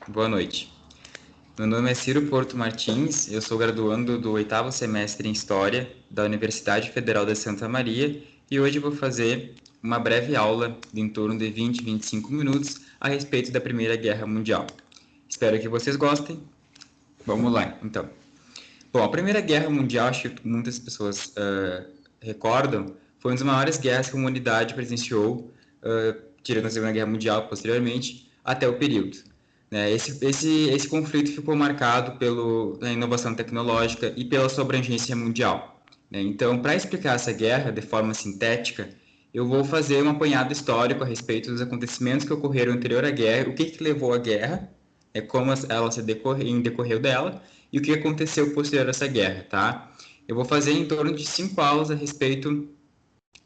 boa noite. Meu nome é Ciro Porto Martins, eu sou graduando do 8º semestre em História da Universidade Federal de Santa Maria e hoje vou fazer uma breve aula de em torno de 20 a 25 minutos a respeito da Primeira Guerra Mundial. Espero que vocês gostem. Vamos lá, então. Bom, a Primeira Guerra Mundial, acho que muitas pessoas recordam, foi uma das maiores guerras que a humanidade presenciou, tirando a Segunda Guerra Mundial posteriormente, até o período. Né? Esse conflito ficou marcado pela inovação tecnológica e pela sua abrangência mundial. Né? Então, para explicar essa guerra de forma sintética, eu vou fazer um apanhado histórico a respeito dos acontecimentos que ocorreram anterior à guerra, o que levou à guerra, como ela decorreu dela, e o que aconteceu posterior a essa guerra, tá? Eu vou fazer em torno de 5 aulas a respeito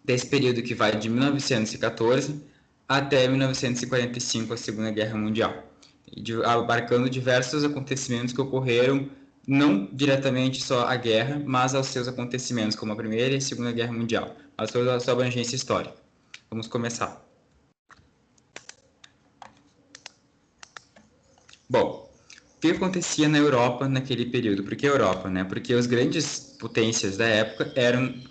desse período que vai de 1914 até 1945, a Segunda Guerra Mundial, abarcando diversos acontecimentos que ocorreram, não diretamente só a guerra, mas aos seus acontecimentos, como a Primeira e a Segunda Guerra Mundial, a sua abrangência histórica. Vamos começar. Bom, o que acontecia na Europa naquele período? Por que Europa, né? Porque as grandes potências da época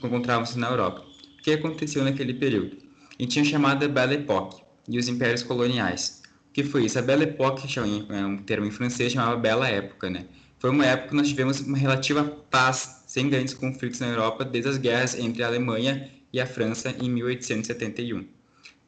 encontravam-se na Europa. O que aconteceu naquele período? A gente tinha chamada Belle Époque e os impérios coloniais. O que foi isso? A Belle Époque, é um termo em francês, chamava Bela Época, né? Foi uma época que nós tivemos uma relativa paz, sem grandes conflitos na Europa, desde as guerras entre a Alemanha e a França em 1871,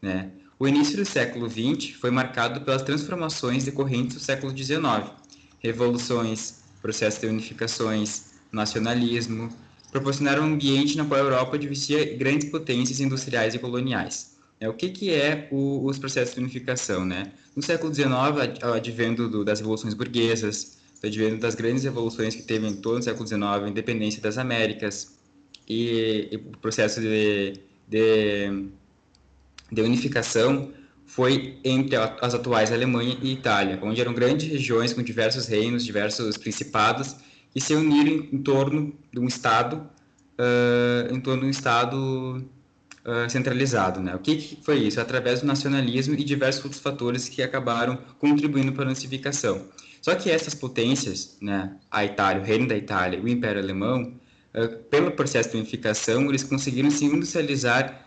né? O início do século XX foi marcado pelas transformações decorrentes do século XIX, revoluções, processos de unificações, nacionalismo, proporcionaram um ambiente na qual a Europa dividia grandes potências industriais e coloniais. O que é os processos de unificação? Né? No século XIX, advento das revoluções burguesas, advento das grandes revoluções que teve em todo o século XIX, a independência das Américas e o processo de unificação foi entre as atuais Alemanha e Itália, onde eram grandes regiões com diversos reinos, diversos principados, que se uniram em torno de um Estado, centralizado. Né? O que foi isso? Através do nacionalismo e diversos outros fatores que acabaram contribuindo para a unificação. Só que essas potências, né, a Itália, o Reino da Itália e o Império Alemão, pelo processo de unificação, eles conseguiram se industrializar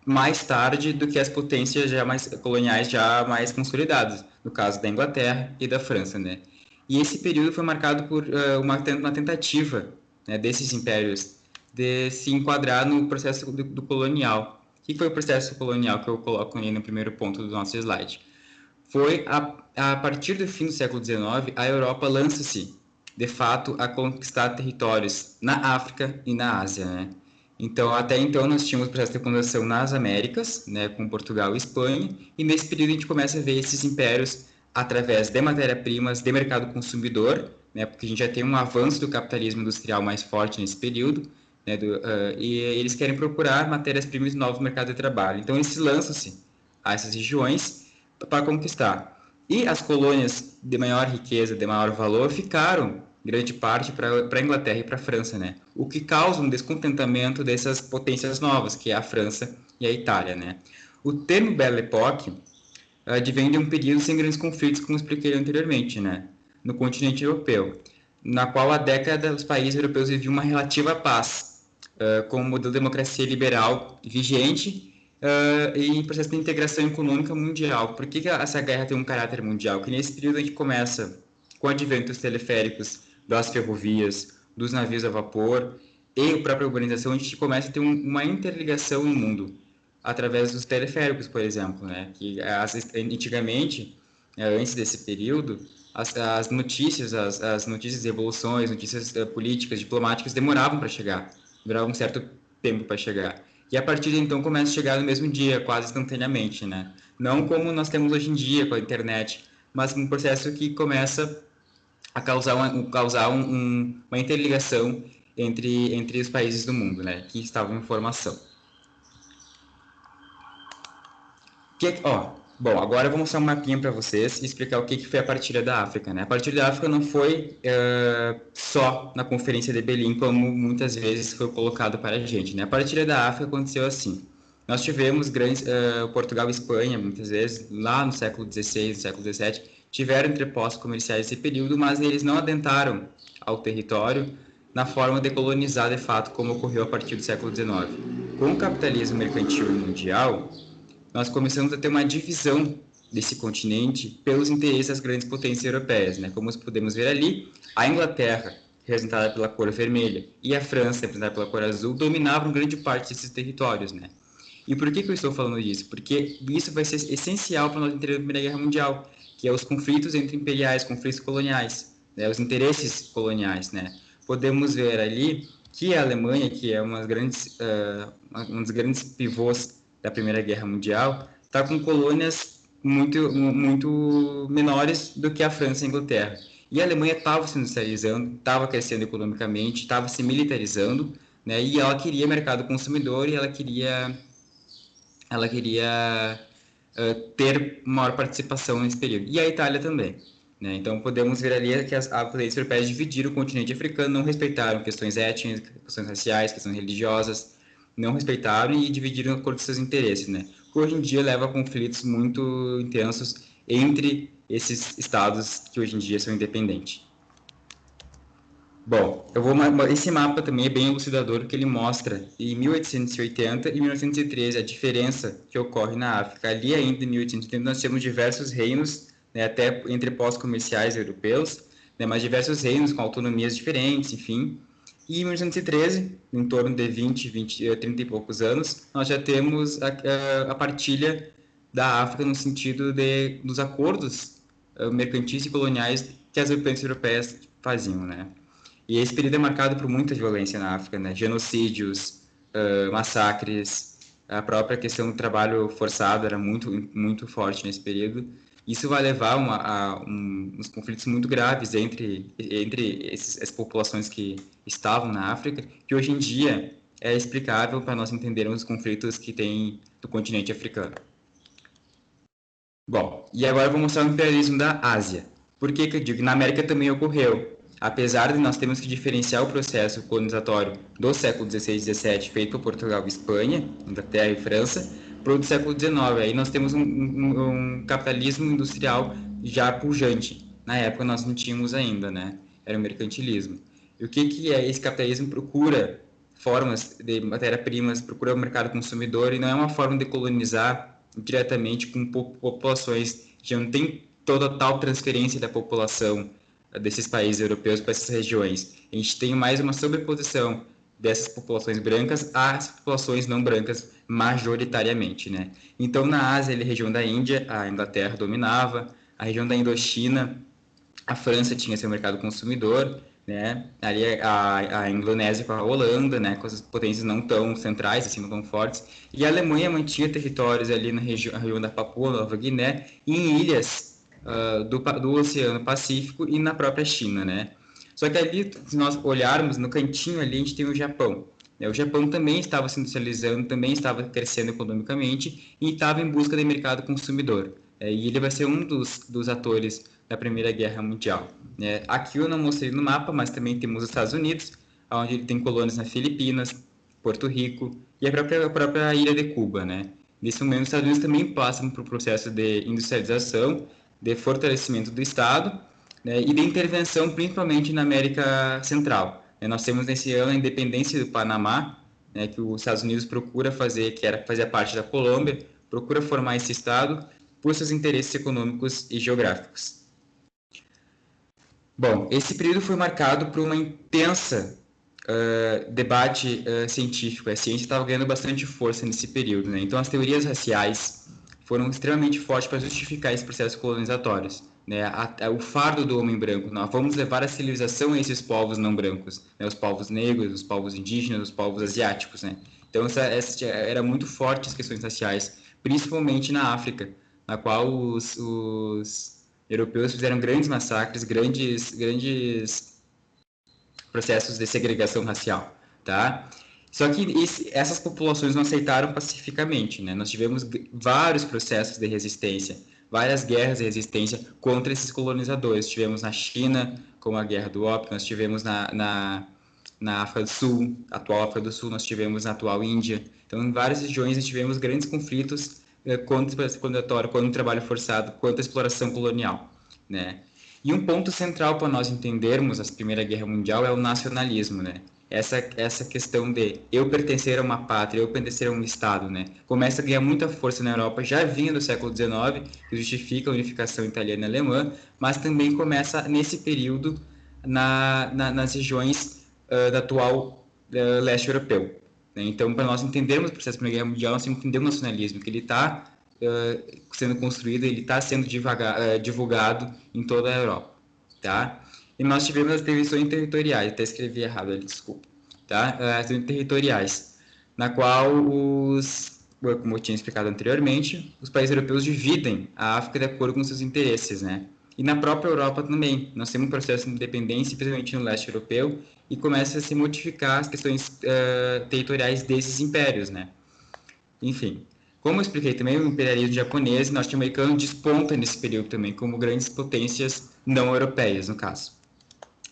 mais tarde do que as potências já mais coloniais já mais consolidadas, no caso da Inglaterra e da França, né? E esse período foi marcado por uma tentativa, né, desses impérios de se enquadrar no processo do colonial. O que foi o processo colonial que eu coloco ali no primeiro ponto do nosso slide? Foi a partir do fim do século XIX, a Europa lança-se, de fato, a conquistar territórios na África e na Ásia, né? Então, até então, nós tínhamos o processo de colonização nas Américas, né, com Portugal e Espanha, e nesse período a gente começa a ver esses impérios através de matéria-primas, de mercado consumidor, né, porque a gente já tem um avanço do capitalismo industrial mais forte nesse período, né, e eles querem procurar matérias-primas e novos mercados de trabalho. Então, eles lançam-se a essas regiões para conquistar. E as colônias de maior riqueza, de maior valor, ficaram grande parte para a Inglaterra e para a França, né? O que causa um descontentamento dessas potências novas, que é a França e a Itália, né? O termo Belle Époque advém de um período sem grandes conflitos, como expliquei anteriormente, né? No continente europeu, na qual a década os países europeus viviam uma relativa paz, com um modelo de democracia liberal vigente e em processo de integração econômica mundial. Por que essa guerra tem um caráter mundial? Que nesse período a gente começa com o advento dos teleféricos, das ferrovias, dos navios a vapor e a própria urbanização, a gente começa a ter uma interligação no mundo através dos teleféricos, por exemplo, né? Que antigamente, antes desse período, as notícias, as notícias de revoluções, notícias políticas, diplomáticas demoravam para chegar, duravam um certo tempo para chegar. E a partir de então começa a chegar no mesmo dia, quase instantaneamente, né? Não como nós temos hoje em dia com a internet, mas um processo que começa a causar uma interligação entre os países do mundo, né, que estavam em formação. Bom, agora eu vou mostrar um mapinha para vocês e explicar o que foi a partilha da África, né? A partilha da África não foi só na Conferência de Berlim, como muitas vezes foi colocado para a gente, né? A partilha da África aconteceu assim. Nós tivemos Portugal e Espanha, muitas vezes, lá no século XVI, no século XVII, tiveram entrepostos comerciais nesse período, mas eles não adentraram ao território na forma de colonizar de fato, como ocorreu a partir do século XIX. Com o capitalismo mercantil mundial, nós começamos a ter uma divisão desse continente pelos interesses das grandes potências europeias, né? Como podemos ver ali, a Inglaterra, representada pela cor vermelha, e a França, representada pela cor azul, dominavam grande parte desses territórios, né? E por que eu estou falando disso? Porque isso vai ser essencial para nós entender a Primeira Guerra Mundial, que é os conflitos entre imperiais, conflitos coloniais, né? Os interesses coloniais, né? Podemos ver ali que a Alemanha, que é um dos grandes pivôs da Primeira Guerra Mundial, está com colônias muito menores do que a França e a Inglaterra. E a Alemanha estava se industrializando, estava crescendo economicamente, estava se militarizando, né? E ela queria mercado consumidor e ela queria ter maior participação nesse período. E a Itália também. Né? Então, podemos ver ali que as potências europeias dividiram o continente africano, não respeitaram questões étnicas, questões raciais, questões religiosas, não respeitaram e dividiram de acordo com seus interesses. Né? Que hoje em dia leva a conflitos muito intensos entre esses estados que hoje em dia são independentes. Bom, esse mapa também é bem elucidador, porque ele mostra em 1880 e 1913 a diferença que ocorre na África. Ali ainda em 1880 nós temos diversos reinos, né, até entre pós-comerciais europeus, né, mas diversos reinos com autonomias diferentes, enfim. E em 1913, em torno de 30 e poucos anos, nós já temos a partilha da África no sentido dos acordos mercantis e coloniais que as potências europeias faziam, né? E esse período é marcado por muita violência na África, né? Genocídios, massacres, a própria questão do trabalho forçado era muito forte nesse período. Isso vai levar uns conflitos muito graves entre as populações que estavam na África, que hoje em dia é explicável para nós entendermos os conflitos que tem do continente africano. Bom, e agora eu vou mostrar o imperialismo da Ásia. Por que eu digo que na América também ocorreu? Apesar de nós termos que diferenciar o processo colonizatório do século XVI e XVII, feito por Portugal e Espanha, Inglaterra e França, para o do século XIX. Aí nós temos um capitalismo industrial já pujante. Na época nós não tínhamos ainda, né? Era o mercantilismo. E o que é esse capitalismo? Procura formas de matéria-primas, procura o mercado consumidor e não é uma forma de colonizar diretamente com populações que não tem toda a tal transferência da população desses países europeus para essas regiões. A gente tem mais uma sobreposição dessas populações brancas às populações não brancas majoritariamente, né? Então, na Ásia, a região da Índia, a Inglaterra dominava, a região da Indochina, a França tinha seu mercado consumidor, né? Ali a Indonésia com a Holanda, né? Com as potências não tão centrais, assim, não tão fortes. E a Alemanha mantinha territórios ali na região da Papua Nova Guiné e em ilhas do Oceano Pacífico e na própria China, né? Só que ali, se nós olharmos no cantinho ali, a gente tem o Japão. Né? O Japão também estava se industrializando, também estava crescendo economicamente e estava em busca de mercado consumidor. E ele vai ser um dos atores da Primeira Guerra Mundial. Aqui eu não mostrei no mapa, mas também temos os Estados Unidos, onde ele tem colônias nas Filipinas, Porto Rico e a própria ilha de Cuba, né? Nesse momento, os Estados Unidos também passam por um processo de industrialização, de fortalecimento do Estado, né, e de intervenção principalmente na América Central. Nós temos nesse ano a independência do Panamá, né, que os Estados Unidos procura fazer, fazia parte da Colômbia, procura formar esse Estado por seus interesses econômicos e geográficos. Bom, esse período foi marcado por uma intensa debate científico. A ciência estava ganhando bastante força nesse período, né? Então, as teorias raciais foram extremamente fortes para justificar esses processos colonizatórios. Né? O fardo do homem branco, nós vamos levar a civilização a esses povos não brancos, né? Os povos negros, os povos indígenas, os povos asiáticos. Né? Então, essa era muito forte as questões raciais, principalmente na África, na qual os europeus fizeram grandes massacres, grandes processos de segregação racial, tá? Só que essas populações não aceitaram pacificamente, né? Nós tivemos vários processos de resistência, várias guerras de resistência contra esses colonizadores. Tivemos na China, como a Guerra do Ópio, nós tivemos na África do Sul, atual África do Sul, nós tivemos na atual Índia. Então, em várias regiões, nós tivemos grandes conflitos contra o exploratório, contra o trabalho forçado, contra a exploração colonial. né? E um ponto central para nós entendermos a Primeira Guerra Mundial é o nacionalismo, né? Essa questão de eu pertencer a uma pátria, eu pertencer a um Estado, né? Começa a ganhar muita força na Europa, já vinha do século XIX, que justifica a unificação italiana e alemã, mas também começa nesse período nas regiões da atual leste europeu, né? Então, para nós entendermos o processo da Primeira Guerra Mundial, nós temos que entender o nacionalismo, que ele está sendo construído, ele está sendo divulgado em toda a Europa, tá? E nós tivemos as tensões territoriais, até escrevi errado ali, desculpa, tá? As tensões territoriais, na qual como eu tinha explicado anteriormente, os países europeus dividem a África de acordo com seus interesses, né? E na própria Europa também, nós temos um processo de independência, principalmente no leste europeu, e começa a se modificar as questões territoriais desses impérios, né? Enfim, como eu expliquei também, o imperialismo japonês e norte-americano desponta nesse período também como grandes potências não europeias, no caso.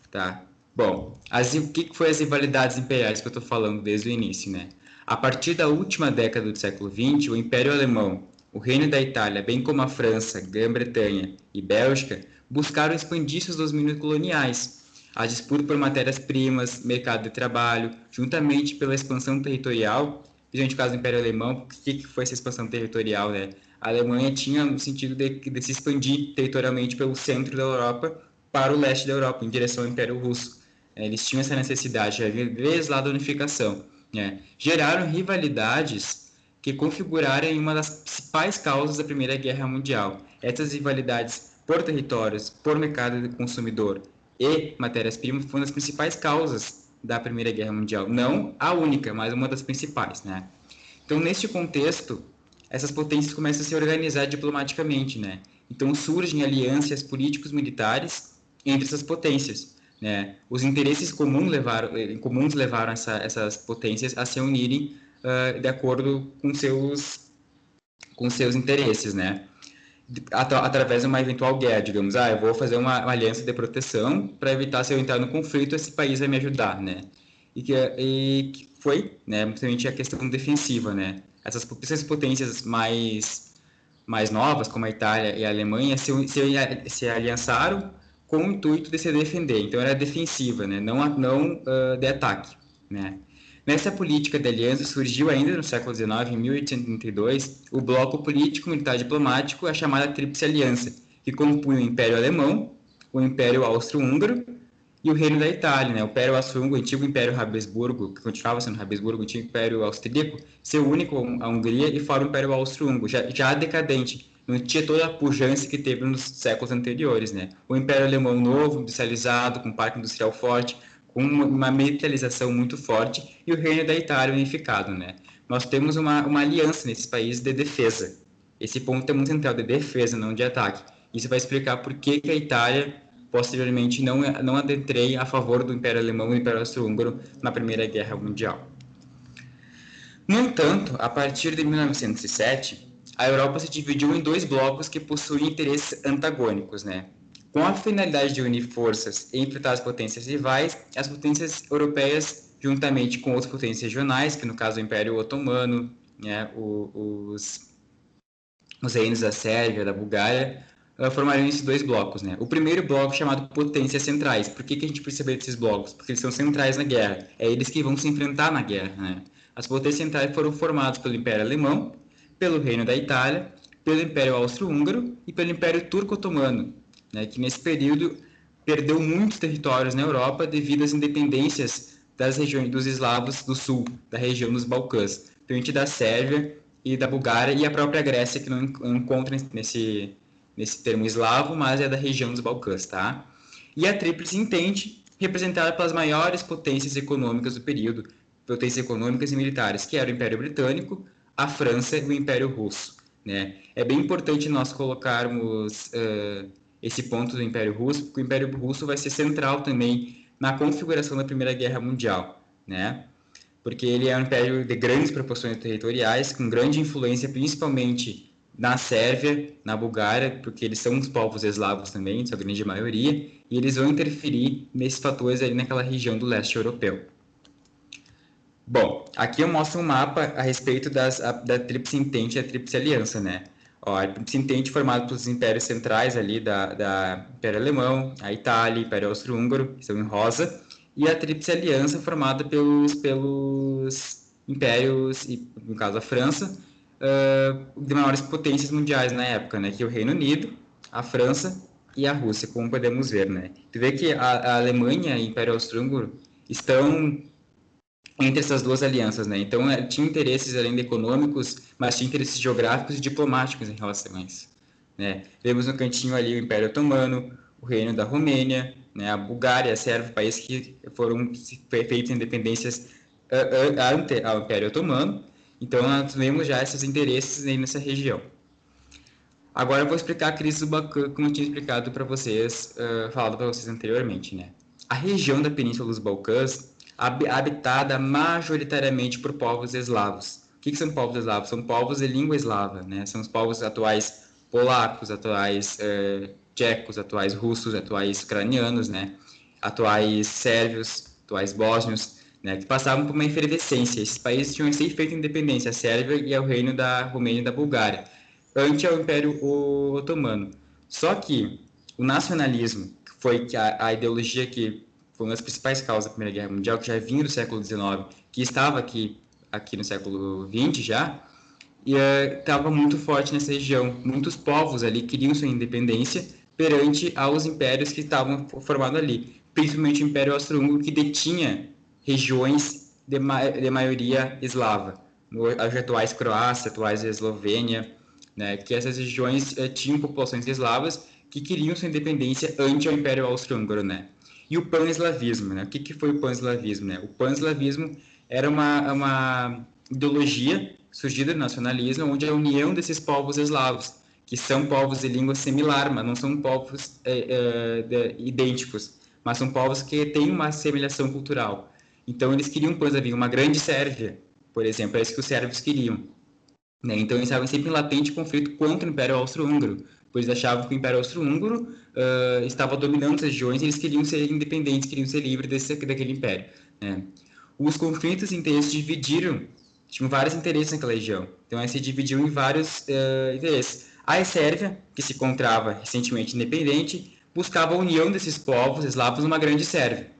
Tá? Bom, o que foi as rivalidades imperiais que eu estou falando desde o início, né? A partir da última década do século XX, o Império Alemão, o Reino da Itália, bem como a França, Grã-Bretanha e Bélgica, buscaram expandir seus domínios coloniais. A disputa por matérias-primas, mercado de trabalho, juntamente pela expansão territorial, principalmente no caso do Império Alemão, o que foi essa expansão territorial, né? A Alemanha tinha no sentido de se expandir territorialmente pelo centro da Europa para o leste da Europa, em direção ao Império Russo. Eles tinham essa necessidade, desde lá da unificação. Né? Geraram rivalidades que configuraram uma das principais causas da Primeira Guerra Mundial. Essas rivalidades por territórios, por mercado de consumidor e matérias-primas foram as principais causas da Primeira Guerra Mundial. Não a única, mas uma das principais. Né? Então, neste contexto, essas potências começam a se organizar diplomaticamente. Né? Então, surgem alianças políticos militares entre essas potências. Né? Os interesses comuns levaram essas potências a se unirem de acordo com seus interesses, né? Através de uma eventual guerra, digamos, eu vou fazer uma aliança de proteção para evitar, se eu entrar no conflito, esse país vai me ajudar, né? E que foi, né, principalmente a questão defensiva, né? Essas potências mais novas, como a Itália e a Alemanha, se aliançaram com o intuito de se defender. Então, era defensiva, né? não de ataque. Né? Nessa política de aliança surgiu ainda no século XIX, em 1832, o bloco político-militar diplomático, a chamada Tríplice Aliança, que compunha o Império Alemão, o Império Austro-Húngaro e o Reino da Itália, né? O Império Austro-Húngaro, o antigo Império Habsburgo, que continuava sendo Habsburgo, o antigo Império Austríaco, seu único a Hungria e fora o Império Austro-Húngaro, já decadente, não tinha toda a pujança que teve nos séculos anteriores, né? O Império Alemão novo, industrializado, com um parque industrial forte, com uma militarização muito forte, e o Reino da Itália unificado, né? Nós temos uma aliança nesses países de defesa. Esse ponto é muito central, de defesa, não de ataque. Isso vai explicar por que a Itália posteriormente não adentrei a favor do Império Alemão e do Império Austro-Húngaro na Primeira Guerra Mundial. No entanto, a partir de 1907, a Europa se dividiu em dois blocos que possuíam interesses antagônicos, né? Com a finalidade de unir forças e enfrentar as potências rivais, as potências europeias, juntamente com outras potências regionais, que no caso o Império Otomano, né, os reinos da Sérvia, da Bulgária, formariam esses dois blocos. Né? O primeiro bloco chamado potências centrais. Por que a gente precisa saber desses blocos? Porque eles são centrais na guerra. É eles que vão se enfrentar na guerra. Né? As potências centrais foram formadas pelo Império Alemão, pelo Reino da Itália, pelo Império Austro-Húngaro e pelo Império Turco-Otomano, né? Que nesse período perdeu muitos territórios na Europa devido às independências das regiões dos eslavos do sul, da região dos Balcãs, frente da Sérvia e da Bulgária e a própria Grécia, que não encontra nesse termo eslavo, mas é da região dos Balcãs, tá? E a Tríplice Entente, representada pelas maiores potências econômicas do período, potências econômicas e militares, que era o Império Britânico, a França e o Império Russo, né? É bem importante nós colocarmos esse ponto do Império Russo, porque o Império Russo vai ser central também na configuração da Primeira Guerra Mundial, né? Porque ele é um império de grandes proporções territoriais, com grande influência principalmente na Sérvia, na Bulgária, porque eles são os povos eslavos também, sua grande maioria, e eles vão interferir nesses fatores ali naquela região do leste europeu. Bom, aqui eu mostro um mapa a respeito da Tríplice Entente e a Tríplice Aliança, né? Ó, se entende formado pelos impérios centrais ali da Império Alemão, a Itália, Império Austro-Húngaro, que estão em rosa, e a Tríplice Aliança formada pelos impérios, e, no caso a França, de maiores potências mundiais na época, né, que é o Reino Unido, a França e a Rússia, como podemos ver, né. Tu vê que a Alemanha e o Império Austro-Húngaro estão entre essas duas alianças, né? Então, tinha interesses além de econômicos, mas tinha interesses geográficos e diplomáticos em relação a isso, né? Vemos no cantinho ali o Império Otomano, o Reino da Romênia, né? A Bulgária, a Sérvia, países que foram feitos independências ante ao Império Otomano. Então, nós vemos já esses interesses aí nessa região. Agora eu vou explicar a crise do Balcã, como eu tinha explicado para vocês, falado para vocês anteriormente, né? A região da Península dos Balcãs habitada majoritariamente por povos eslavos. O que são povos eslavos? São povos de língua eslava, né? São os povos atuais polacos, atuais tchecos, atuais russos, atuais ucranianos, né? Atuais sérvios, atuais bósnios, né? Que passavam por uma efervescência. Esses países tinham feito independência, a Sérvia e o Reino da Romênia e da Bulgária, ante ao Império Otomano. Só que o nacionalismo, que foi a ideologia que foi uma das principais causas da Primeira Guerra Mundial, que já vinha do século XIX, que estava aqui no século XX já, e estava muito forte nessa região. Muitos povos ali queriam sua independência perante aos impérios que estavam formados ali, principalmente o Império Austro-Húngaro, que detinha regiões de maioria eslava, as atuais Croácia, atuais Eslovênia, né, que essas regiões tinham populações eslavas que queriam sua independência ante o Império Austro-Húngaro, né? E o pan-eslavismo, né? O que foi o pan-eslavismo, né? O pan-eslavismo era uma ideologia surgida do nacionalismo, onde a união desses povos eslavos, que são povos de língua similar, mas não são povos idênticos, mas são povos que têm uma semelhação cultural. Então, eles queriam, por exemplo, uma grande Sérvia, por exemplo, é isso que os sérvios queriam. Né? Então, eles estavam sempre em latente conflito contra o Império Austro-Húngaro, pois achavam que o Império Austro-Húngaro estava dominando as regiões e eles queriam ser independentes, queriam ser livres daquele império. Né? Os conflitos e interesses dividiram, tinham vários interesses naquela região, então se dividiu em vários interesses. A Sérvia, que se encontrava recentemente independente, buscava a união desses povos eslavos numa grande Sérvia.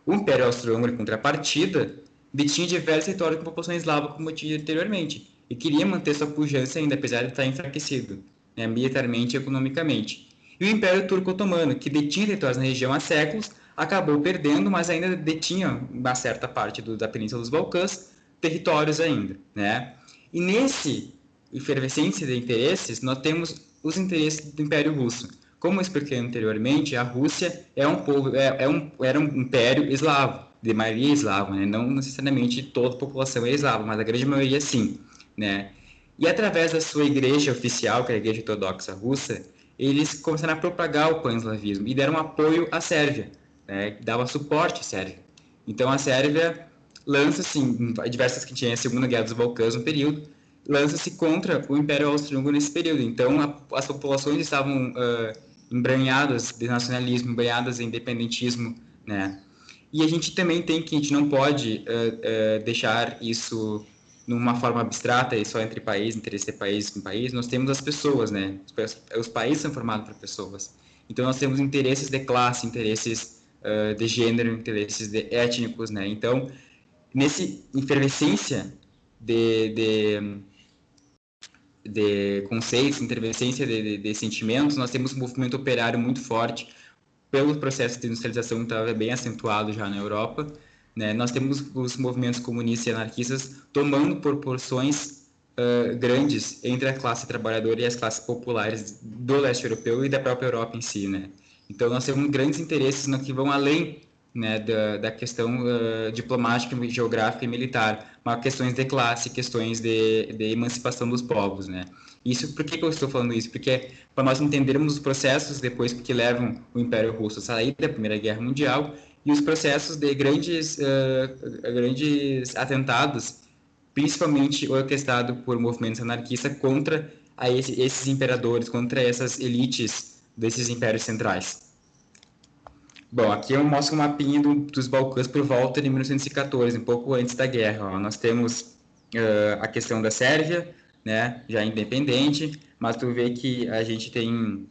O Império Austro-Húngaro, em contrapartida, detinha diversos territórios com população eslava, como eu tinha anteriormente, e queria manter sua pujança ainda, apesar de estar enfraquecido, né, militarmente e economicamente. E o Império Turco-Otomano, que detinha territórios na região há séculos, acabou perdendo, mas ainda detinha uma certa parte da Península dos Balcãs, territórios ainda, né? E nesse efervescência de interesses, nós temos os interesses do Império Russo. Como eu expliquei anteriormente, a Rússia era um império eslavo, de maioria eslava, né? Não necessariamente toda a população é eslava, mas a grande maioria sim, né? E através da sua igreja oficial, que é a Igreja Ortodoxa Russa, eles começaram a propagar o pan-eslavismo e deram apoio à Sérvia, né? Dava suporte à Sérvia. Então a Sérvia lança-se em diversas que tinha a Segunda Guerra dos Balcãs no período, lança-se contra o Império Austro-Húngaro nesse período. Então as populações estavam embranhadas de nacionalismo, embranhadas em independentismo, né? E a gente também a gente não pode deixar isso numa forma abstrata e só entre países, interesse de país com país. Nós temos as pessoas, né? Os países são formados por pessoas. Então nós temos interesses de classe, interesses de gênero, interesses étnicos, né? Então, nesse efervescência de conceitos, efervescência de sentimentos, nós temos um movimento operário muito forte pelo processo de industrialização que estava bem acentuado já na Europa, né? Nós temos os movimentos comunistas e anarquistas tomando proporções grandes entre a classe trabalhadora e as classes populares do leste europeu e da própria Europa em si, né? Então nós temos grandes interesses no que vão além, né, da questão diplomática, geográfica e militar, mas questões de classe, questões de emancipação dos povos, né? Isso, por que eu estou falando isso? Porque para nós entendermos os processos depois que levam o Império Russo a sair da Primeira Guerra Mundial e os processos de grandes atentados, principalmente orquestrado por movimentos anarquistas contra esses imperadores, contra essas elites desses impérios centrais. Bom, aqui eu mostro um mapinha dos Balcãs por volta de 1914, um pouco antes da guerra. Ó. Nós temos a questão da Sérvia, né, já independente, mas tu vê que a gente tem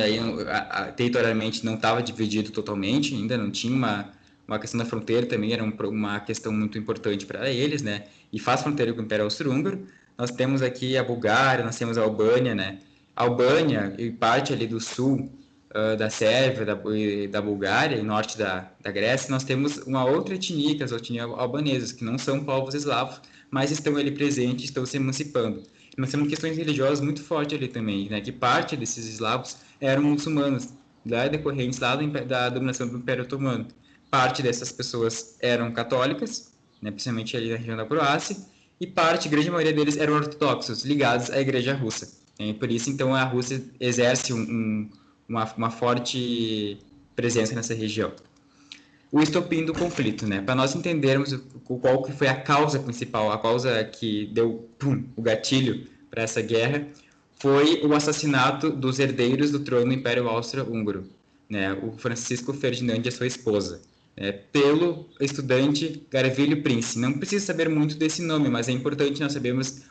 aí, territorialmente não estava dividido totalmente, ainda não tinha uma questão da fronteira também, era uma questão muito importante para eles, né? E faz fronteira com o Império Austro-Húngaro. Nós temos aqui a Bulgária, nós temos a Albânia, né? A Albânia e parte ali do sul da Sérvia, da Bulgária e norte da Grécia, nós temos uma outra etnia, que é as etnias albanesas, que não são povos eslavos, mas estão ali presentes, estão se emancipando. Nós temos questões religiosas muito fortes ali também, né? Que parte desses eslavos eram muçulmanos, lá decorrentes lá da dominação do Império Otomano. Parte dessas pessoas eram católicas, né? Principalmente ali na região da Croácia, e parte, grande maioria deles, eram ortodoxos, ligados à Igreja Russa. E por isso, então, a Rússia exerce uma forte presença nessa região. O estopim do conflito, né? Para nós entendermos qual que foi a causa principal, a causa que deu o gatilho para essa guerra, foi o assassinato dos herdeiros do trono do Império Austro-Húngaro, né? O Francisco Ferdinand e a sua esposa, né? Pelo estudante Garvilho Prince. Não precisa saber muito desse nome, mas é importante nós sabermos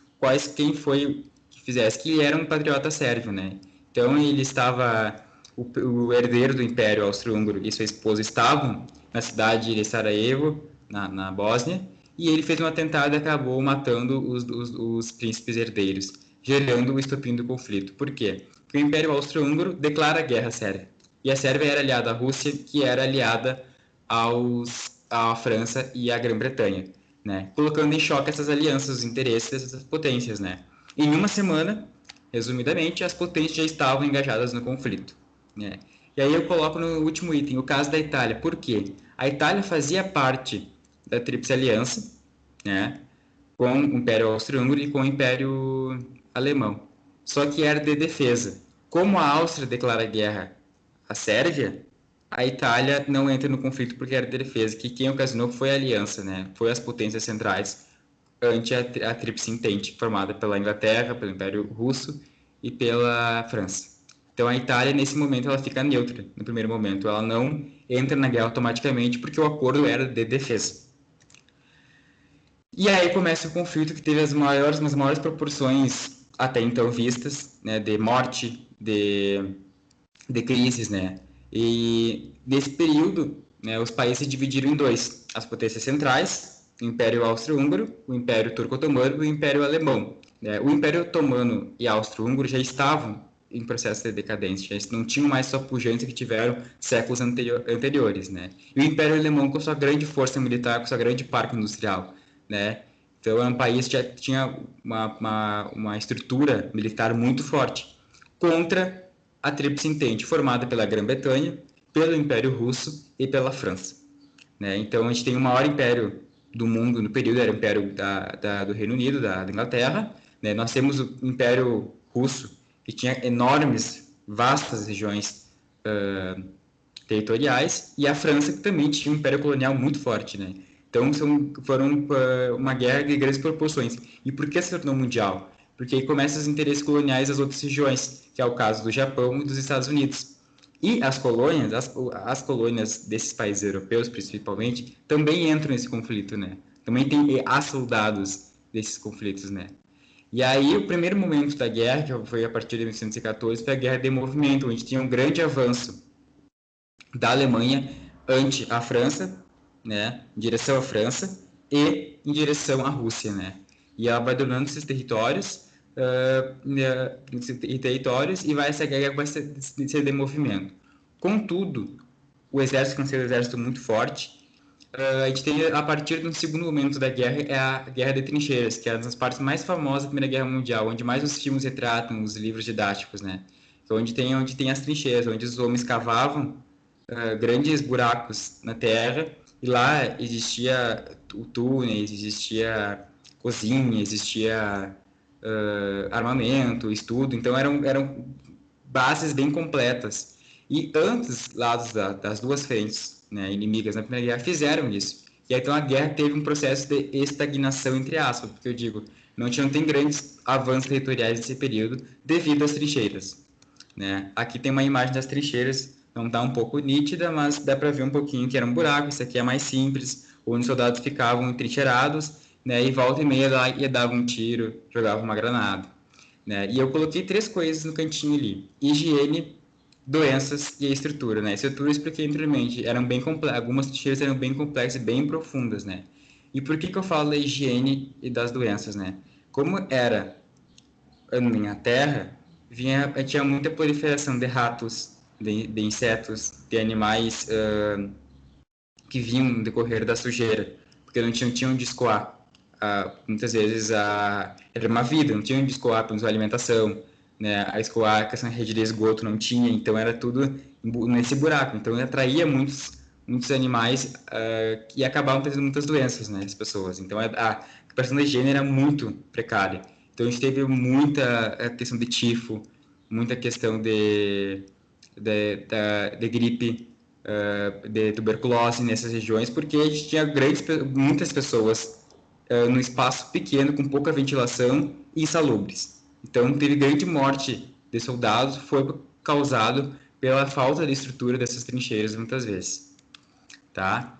quem foi que fizesse, que ele era um patriota sérvio, né? Então ele estava o herdeiro do Império Austro-Húngaro e sua esposa estavam na cidade de Sarajevo, na Bósnia, e ele fez um atentado e acabou matando os príncipes herdeiros, gerando o estopim do conflito. Por quê? Porque o Império Austro-Húngaro declara guerra à Sérvia. E a Sérvia era aliada à Rússia, que era aliada à França e à Grã-Bretanha, né? Colocando em choque essas alianças, os interesses dessas potências, né? Em uma semana, resumidamente, as potências já estavam engajadas no conflito, né? E aí eu coloco no último item o caso da Itália. Por quê? A Itália fazia parte da Tríplice Aliança, né, com o Império Austro-Húngaro e com o Império Alemão. Só que era de defesa. Como a Áustria declara guerra à Sérvia, a Itália não entra no conflito porque era de defesa, que quem ocasionou foi a aliança, né? Foi as potências centrais ante a Tríplice Entente, formada pela Inglaterra, pelo Império Russo e pela França. Então a Itália, nesse momento, ela fica neutra, no primeiro momento. Ela não entra na guerra automaticamente porque o acordo era de defesa. E aí começa o conflito que teve as maiores proporções até então vistas, né, de morte, de crises, né? E nesse período, né, os países se dividiram em dois: as potências centrais, o Império Austro-Húngaro, o Império Turco-Otomano e o Império Alemão. Né? O Império Otomano e Austro-Húngaro já estavam em processo de decadência, já não tinham mais sua pujança que tiveram séculos anteriores, né? E o Império Alemão com sua grande força militar, com sua grande parque industrial, né? Então é um país que já tinha uma estrutura militar muito forte contra a Tríplice Entente, formada pela Grã-Bretanha, pelo Império Russo e pela França, né? Então a gente tem o maior império do mundo no período, era o Império do Reino Unido, da Inglaterra, né? Nós temos o Império Russo, que tinha enormes, vastas regiões territoriais, e a França, que também tinha um império colonial muito forte, né? Então foram uma guerra de grandes proporções. E por que se tornou mundial? Porque aí começam os interesses coloniais das outras regiões, que é o caso do Japão e dos Estados Unidos. E as colônias, as colônias desses países europeus, principalmente, também entram nesse conflito, né? Também tem as soldados desses conflitos, né? E aí o primeiro momento da guerra, que foi a partir de 1914, foi a guerra de movimento, onde tinha um grande avanço da Alemanha ante a França, né, em direção à França e em direção à Rússia, né? E ela vai dominando esses territórios, e vai essa guerra vai ser de movimento. Contudo, o exército conseguiu um exército muito forte. A gente tem, a partir do segundo momento da guerra, é a Guerra de Trincheiras, que é uma das partes mais famosas da Primeira Guerra Mundial, onde mais os filmes retratam, os livros didáticos, né? Onde tem as trincheiras, onde os homens cavavam grandes buracos na terra, e lá existia túneis, existia cozinha, existia armamento, estudo, então eram bases bem completas. E ambos lados das duas frentes, né, inimigas na Primeira Guerra fizeram isso. E aí, então a guerra teve um processo de estagnação, entre aspas, porque eu digo, não tem grandes avanços territoriais nesse período devido às trincheiras, né? Aqui tem uma imagem das trincheiras, não está um pouco nítida, mas dá para ver um pouquinho que era um buraco. Isso aqui é mais simples, onde os soldados ficavam entrincheirados né? E volta e meia lá ia dava um tiro, jogava uma granada, né? E eu coloquei 3 coisas no cantinho ali: higiene, doenças e a estrutura, né? A estrutura eu expliquei anteriormente, eram bem algumas trincheiras eram bem complexas e bem profundas, né? E por que que eu falo da higiene e das doenças, né? Como era na Terra, tinha muita proliferação de ratos, de insetos, de animais que vinham no decorrer da sujeira, porque não tinham onde escoar. Muitas vezes era uma vida, não tinha onde escoar para sua alimentação, né? A escoar, a questão de rede de esgoto não tinha, então era tudo nesse buraco. Então atraía muitos animais e acabavam trazendo muitas doenças, né, as pessoas. Então a questão da higiene era muito precária. Então a gente teve muita questão de tifo, muita questão de gripe, de tuberculose nessas regiões, porque a gente tinha muitas pessoas num espaço pequeno, com pouca ventilação e insalubres. Então, teve grande morte de soldados, foi causado pela falta de estrutura dessas trincheiras, muitas vezes. Tá?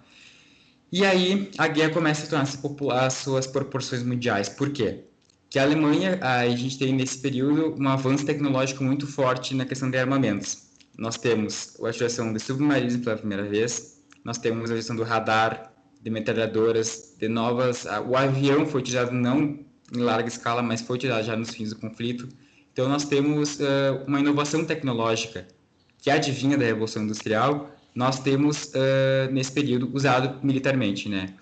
E aí, a guerra começa a tornar-se popular, as suas proporções mundiais. Por quê? Que a Alemanha, a gente tem nesse período um avanço tecnológico muito forte na questão de armamentos. Nós temos a utilização de submarinos pela primeira vez, nós temos a utilização do radar, de metralhadoras, de novas... O avião foi utilizado não em larga escala, mas foi utilizado já nos fins do conflito. Então, nós temos uma inovação tecnológica que advinha da Revolução Industrial, nós temos, nesse período, usado militarmente, né?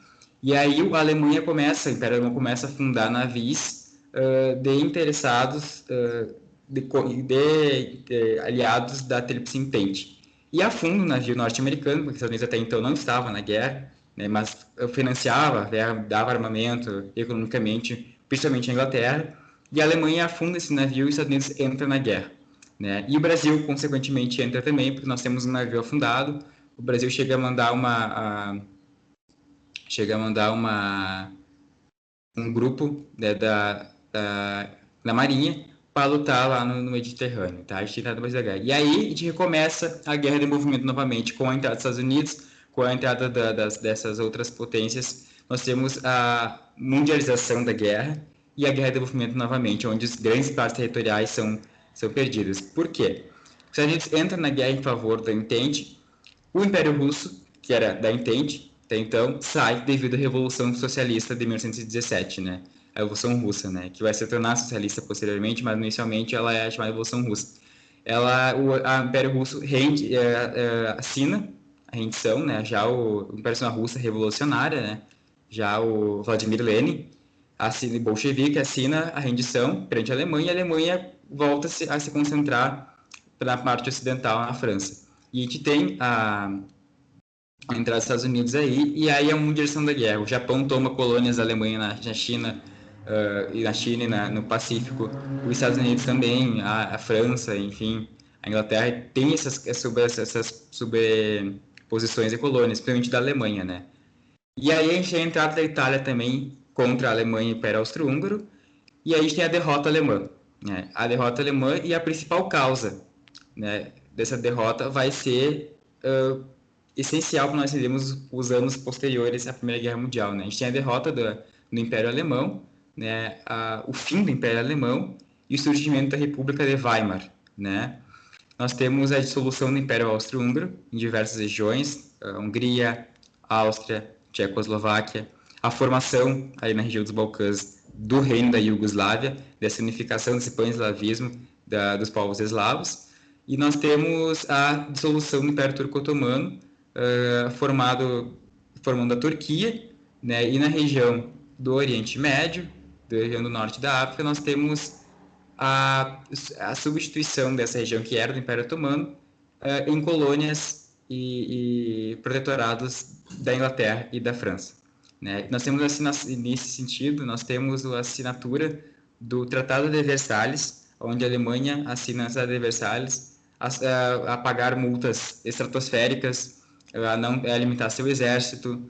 E aí a Alemanha começa, o Império Alemão começa a fundar navios de interessados, de aliados da Tríplice Entente. E afunda o navio norte-americano, porque os Estados Unidos até então não estava na guerra, né, mas financiava, dava armamento economicamente, principalmente a Inglaterra, e a Alemanha afunda esse navio e os Estados Unidos entram na guerra. Né? E o Brasil, consequentemente, entra também, porque nós temos um navio afundado, o Brasil chega a mandar um grupo, né, da Marinha para lutar lá no Mediterrâneo, tá? A gente entra mais da guerra. E aí a gente recomeça a guerra de movimento novamente com a entrada dos Estados Unidos, com a entrada dessas outras potências. Nós temos a mundialização da guerra e a guerra de movimento novamente, onde os grandes partes territoriais são perdidas. Por quê? Os Estados Unidos entram na guerra em favor da Entente, o Império Russo, que era da Entente, até então, sai devido à Revolução Socialista de 1917, né? A Revolução Russa, né? Que vai se tornar socialista posteriormente, mas inicialmente ela é chamada Revolução Russa. O Império Russo assina a rendição, né? Já o Império Russa revolucionária, né? Já o Vladimir Lenin, assina, bolchevique, assina a rendição perante a Alemanha, e a Alemanha volta a se concentrar na parte ocidental, na França. E a gente tem a entrada dos Estados Unidos aí, e aí é uma direção da guerra. O Japão toma colônias da Alemanha na China, e na China e no Pacífico. Os Estados Unidos também, a França, enfim, a Inglaterra tem essas sobreposições de colônias, principalmente da Alemanha, né? E aí a gente tem a entrada da Itália também contra a Alemanha e o Império Austro-Húngaro, e aí a gente tem a derrota alemã, né? A derrota alemã, e a principal causa, né, dessa derrota vai ser essencial para nós entendermos os anos posteriores à Primeira Guerra Mundial, né? A gente tem a derrota do Império Alemão, né? O fim do Império Alemão e o surgimento da República de Weimar, né? Nós temos a dissolução do Império Austro-Húngaro em diversas regiões, a Hungria, Áustria, Tchecoslováquia, a formação ali na região dos Balcãs do Reino da Iugoslávia, dessa unificação desse pan-eslavismo dos povos eslavos, e nós temos a dissolução do Império Turco-Otomano, formando a Turquia, né? E na região do Oriente Médio, da região do norte da África, nós temos a substituição dessa região que era do Império Otomano em colônias e protetorados da Inglaterra e da França. Né? Nós temos, nesse sentido, nós temos a assinatura do Tratado de Versalhes, onde a Alemanha assina essa de Versalhes a pagar multas estratosféricas, a limitar seu exército,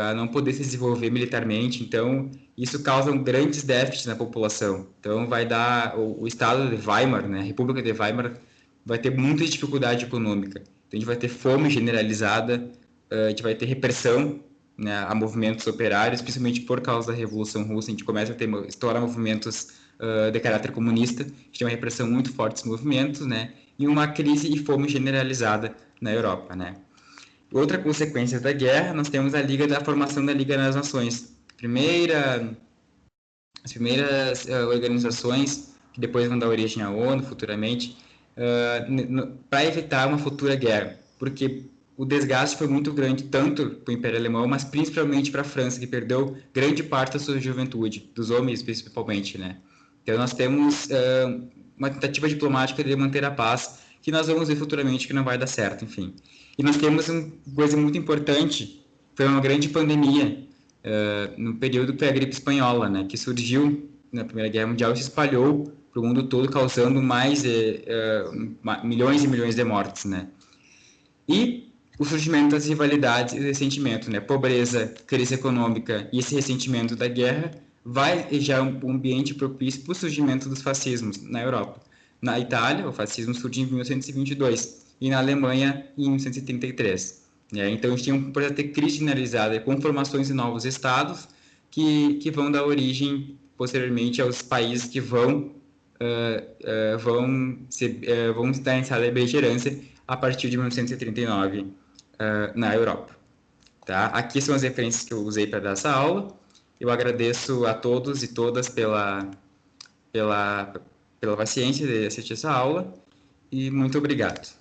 a não poder se desenvolver militarmente. Então, isso causa grandes déficits na população. Então, vai dar o estado de Weimar, né, a República de Weimar, vai ter muita dificuldade econômica. Então, a gente vai ter fome generalizada, a gente vai ter repressão né, a movimentos operários, principalmente por causa da Revolução Russa, a gente começa a estourar movimentos de caráter comunista, a gente tem uma repressão muito forte desses movimentos, né, e uma crise e fome generalizada na Europa, né. Outra consequência da guerra, nós temos a formação da Liga das Nações. As primeiras organizações que depois vão dar origem à ONU futuramente, para evitar uma futura guerra, porque o desgaste foi muito grande, tanto para o Império Alemão, mas principalmente para a França, que perdeu grande parte da sua juventude, dos homens principalmente, né? Então nós temos uma tentativa diplomática de manter a paz, que nós vamos ver futuramente que não vai dar certo, enfim. E nós temos uma coisa muito importante, foi uma grande pandemia, no período que foi a gripe espanhola, né, que surgiu na Primeira Guerra Mundial e se espalhou para o mundo todo, causando mais milhões e milhões de mortes, né. E o surgimento das rivalidades e ressentimento, né, pobreza, crise econômica e esse ressentimento da guerra vai gerar um ambiente propício para o surgimento dos fascismos na Europa. Na Itália, o fascismo surgiu em 1922 e na Alemanha em 1933. Então, a gente tem um processo de crise generalizada com formações de novos estados que vão dar origem, posteriormente, aos países que vão estar em estado de beligerância a partir de 1939 na Europa. Tá? Aqui são as referências que eu usei para dar essa aula. Eu agradeço a todos e todas pela paciência de assistir essa aula e muito obrigado.